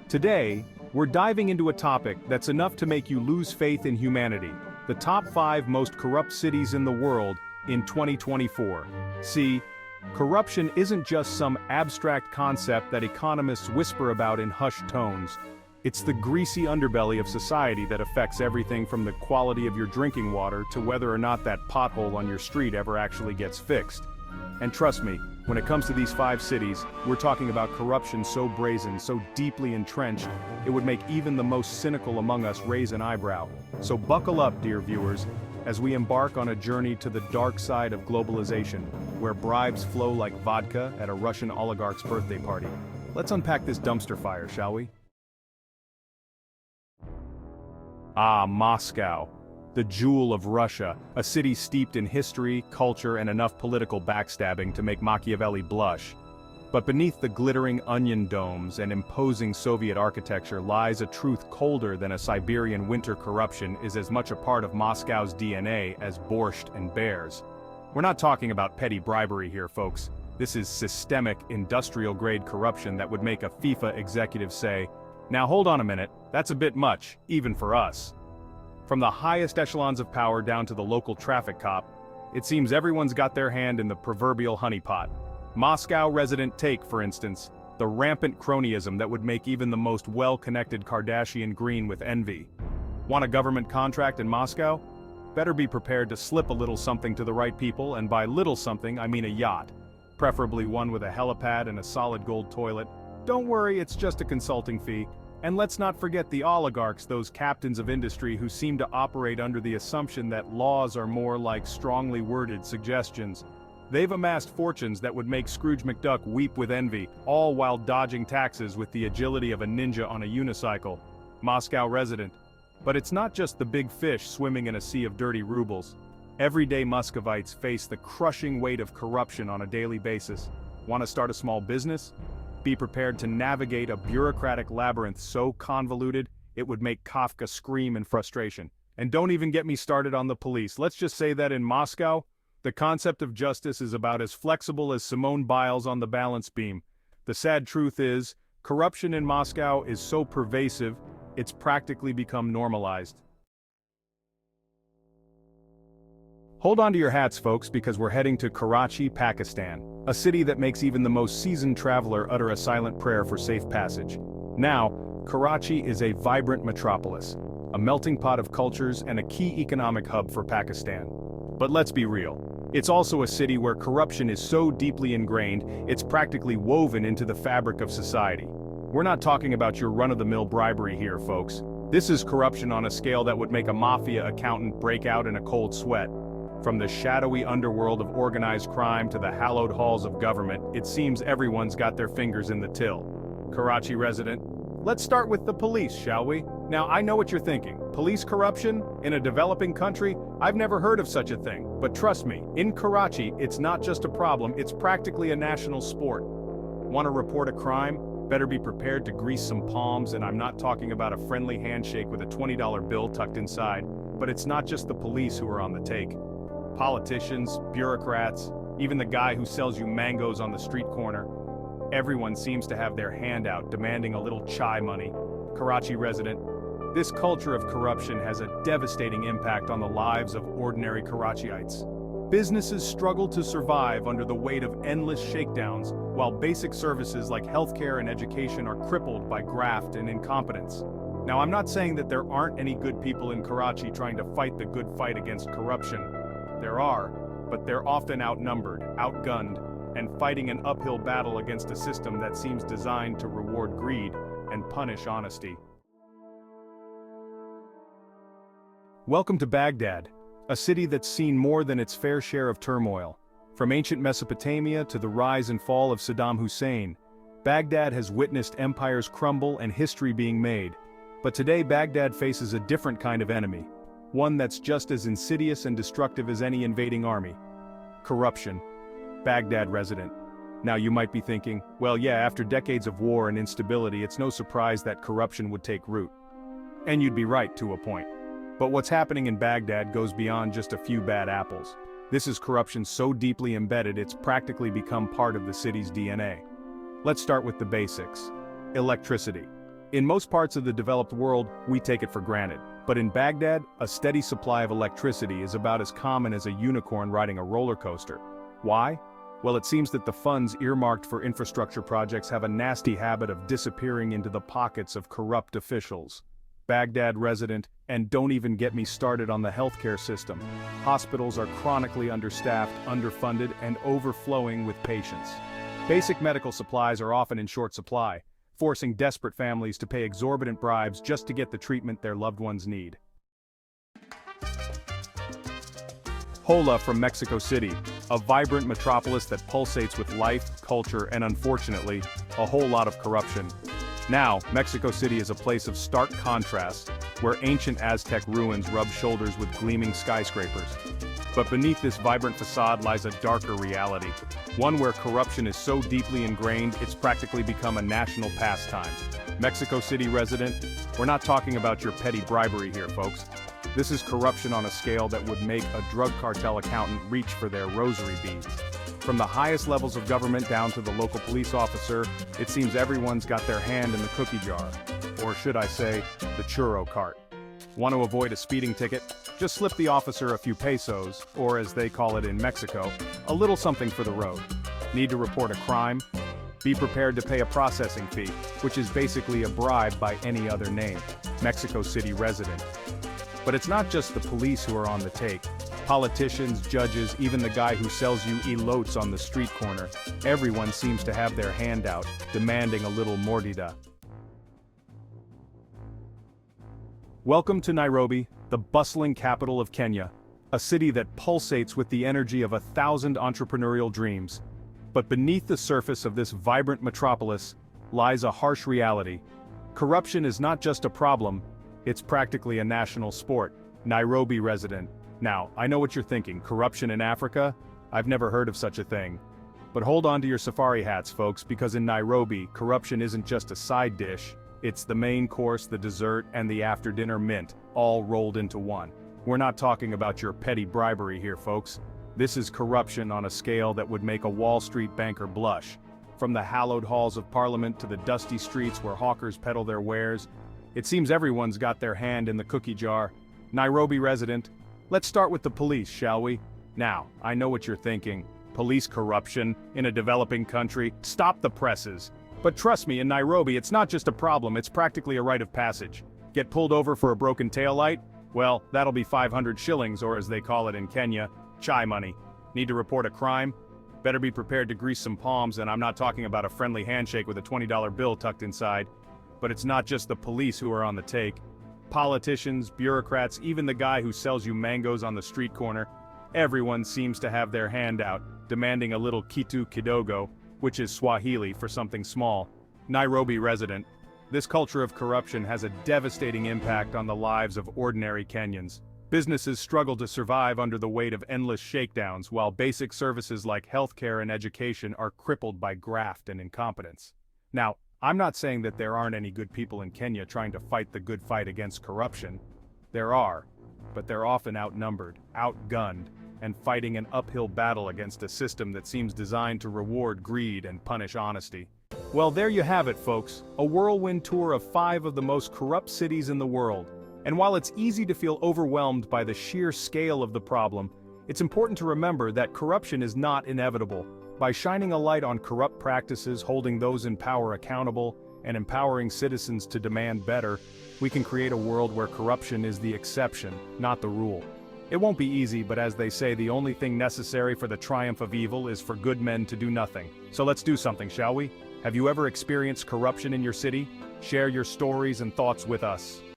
Today, we're diving into a topic that's enough to make you lose faith in humanity: the top 5 most corrupt cities in the world in 2024. See, corruption isn't just some abstract concept that economists whisper about in hushed tones. It's the greasy underbelly of society that affects everything from the quality of your drinking water to whether or not that pothole on your street ever actually gets fixed. And trust me, when it comes to these 5 cities, we're talking about corruption so brazen, so deeply entrenched, it would make even the most cynical among us raise an eyebrow. So buckle up, dear viewers, as we embark on a journey to the dark side of globalization, where bribes flow like vodka at a Russian oligarch's birthday party. Let's unpack this dumpster fire, shall we? Ah, Moscow, the jewel of Russia, a city steeped in history, culture, and enough political backstabbing to make Machiavelli blush. But beneath the glittering onion domes and imposing Soviet architecture lies a truth colder than a Siberian winter. Corruption is as much a part of Moscow's DNA as borscht and bears. We're not talking about petty bribery here, folks. This is systemic, industrial-grade corruption that would make a FIFA executive say, "Now hold on a minute, that's a bit much, even for us." From the highest echelons of power down to the local traffic cop, it seems everyone's got their hand in the proverbial honeypot. Moscow resident take, for instance, the rampant cronyism that would make even the most well-connected Kardashian green with envy. Want a government contract in Moscow? Better be prepared to slip a little something to the right people, and by little something I mean a yacht. Preferably one with a helipad and a solid gold toilet. Don't worry, it's just a consulting fee. And let's not forget the oligarchs, those captains of industry who seem to operate under the assumption that laws are more like strongly worded suggestions. They've amassed fortunes that would make Scrooge McDuck weep with envy, all while dodging taxes with the agility of a ninja on a unicycle. Moscow resident. But it's not just the big fish swimming in a sea of dirty rubles. Everyday Muscovites face the crushing weight of corruption on a daily basis. Want to start a small business? Be prepared to navigate a bureaucratic labyrinth so convoluted, it would make Kafka scream in frustration. And don't even get me started on the police. Let's just say that in Moscow, the concept of justice is about as flexible as Simone Biles on the balance beam. The sad truth is, corruption in Moscow is so pervasive, it's practically become normalized. Hold on to your hats, folks, because we're heading to Karachi, Pakistan, a city that makes even the most seasoned traveler utter a silent prayer for safe passage. Now, Karachi is a vibrant metropolis, a melting pot of cultures and a key economic hub for Pakistan. But let's be real, it's also a city where corruption is so deeply ingrained, it's practically woven into the fabric of society. We're not talking about your run-of-the-mill bribery here, folks. This is corruption on a scale that would make a mafia accountant break out in a cold sweat. From the shadowy underworld of organized crime to the hallowed halls of government, it seems everyone's got their fingers in the till. Karachi resident, let's start with the police, shall we? Now I know what you're thinking. Police corruption? In a developing country? I've never heard of such a thing. But trust me, in Karachi, it's not just a problem, it's practically a national sport. Want to report a crime? Better be prepared to grease some palms, and I'm not talking about a friendly handshake with a $20 bill tucked inside. But it's not just the police who are on the take. Politicians, bureaucrats, even the guy who sells you mangoes on the street corner. Everyone seems to have their hand out, demanding a little chai money. Karachi resident, this culture of corruption has a devastating impact on the lives of ordinary Karachiites. Businesses struggle to survive under the weight of endless shakedowns, while basic services like healthcare and education are crippled by graft and incompetence. Now, I'm not saying that there aren't any good people in Karachi trying to fight the good fight against corruption. There are, but they're often outnumbered, outgunned, and fighting an uphill battle against a system that seems designed to reward greed and punish honesty. Welcome to Baghdad, a city that's seen more than its fair share of turmoil. From ancient Mesopotamia to the rise and fall of Saddam Hussein, Baghdad has witnessed empires crumble and history being made. But today Baghdad faces a different kind of enemy. One that's just as insidious and destructive as any invading army. Corruption. Baghdad resident. Now you might be thinking, well yeah, after decades of war and instability, it's no surprise that corruption would take root. And you'd be right to a point. But what's happening in Baghdad goes beyond just a few bad apples. This is corruption so deeply embedded it's practically become part of the city's DNA. Let's start with the basics. Electricity. In most parts of the developed world, we take it for granted. But in Baghdad, a steady supply of electricity is about as common as a unicorn riding a roller coaster. Why? Well, it seems that the funds earmarked for infrastructure projects have a nasty habit of disappearing into the pockets of corrupt officials. Baghdad resident, and don't even get me started on the healthcare system. Hospitals are chronically understaffed, underfunded, and overflowing with patients. Basic medical supplies are often in short supply, forcing desperate families to pay exorbitant bribes just to get the treatment their loved ones need. Hola from Mexico City, a vibrant metropolis that pulsates with life, culture, and unfortunately, a whole lot of corruption. Now, Mexico City is a place of stark contrast, where ancient Aztec ruins rub shoulders with gleaming skyscrapers. But beneath this vibrant facade lies a darker reality, one where corruption is so deeply ingrained it's practically become a national pastime. Mexico City resident, we're not talking about your petty bribery here, folks. This is corruption on a scale that would make a drug cartel accountant reach for their rosary beads. From the highest levels of government down to the local police officer, it seems everyone's got their hand in the cookie jar. Or should I say, the churro cart. Want to avoid a speeding ticket? Just slip the officer a few pesos, or as they call it in Mexico, a little something for the road. Need to report a crime? Be prepared to pay a processing fee, which is basically a bribe by any other name. Mexico City resident. But it's not just the police who are on the take. Politicians, judges, even the guy who sells you elotes on the street corner. Everyone seems to have their hand out, demanding a little mordida. Welcome to Nairobi, the bustling capital of Kenya, a city that pulsates with the energy of 1,000 entrepreneurial dreams. But beneath the surface of this vibrant metropolis lies a harsh reality. Corruption is not just a problem, it's practically a national sport. Nairobi resident. Now, I know what you're thinking, corruption in Africa? I've never heard of such a thing. But hold on to your safari hats, folks, because in Nairobi, corruption isn't just a side dish, it's the main course, the dessert, and the after-dinner mint, all rolled into one. We're not talking about your petty bribery here, folks. This is corruption on a scale that would make a Wall Street banker blush. From the hallowed halls of Parliament to the dusty streets where hawkers peddle their wares, it seems everyone's got their hand in the cookie jar. Nairobi resident, let's start with the police, shall we? Now, I know what you're thinking. Police corruption in a developing country? Stop the presses. But trust me, in Nairobi, it's not just a problem, it's practically a rite of passage. Get pulled over for a broken taillight? Well, that'll be 500 shillings, or as they call it in Kenya, chai money. Need to report a crime? Better be prepared to grease some palms, and I'm not talking about a friendly handshake with a $20 bill tucked inside. But it's not just the police who are on the take. Politicians, bureaucrats, even the guy who sells you mangoes on the street corner. Everyone seems to have their hand out, demanding a little kitu kidogo, which is Swahili for something small. Nairobi resident. This culture of corruption has a devastating impact on the lives of ordinary Kenyans. Businesses struggle to survive under the weight of endless shakedowns, while basic services like healthcare and education are crippled by graft and incompetence. Now, I'm not saying that there aren't any good people in Kenya trying to fight the good fight against corruption. There are, but they're often outnumbered, outgunned, and fighting an uphill battle against a system that seems designed to reward greed and punish honesty. Well, there you have it, folks, a whirlwind tour of 5 of the most corrupt cities in the world. And while it's easy to feel overwhelmed by the sheer scale of the problem, it's important to remember that corruption is not inevitable. By shining a light on corrupt practices, holding those in power accountable, and empowering citizens to demand better, we can create a world where corruption is the exception, not the rule. It won't be easy, but as they say, the only thing necessary for the triumph of evil is for good men to do nothing. So let's do something, shall we? Have you ever experienced corruption in your city? Share your stories and thoughts with us.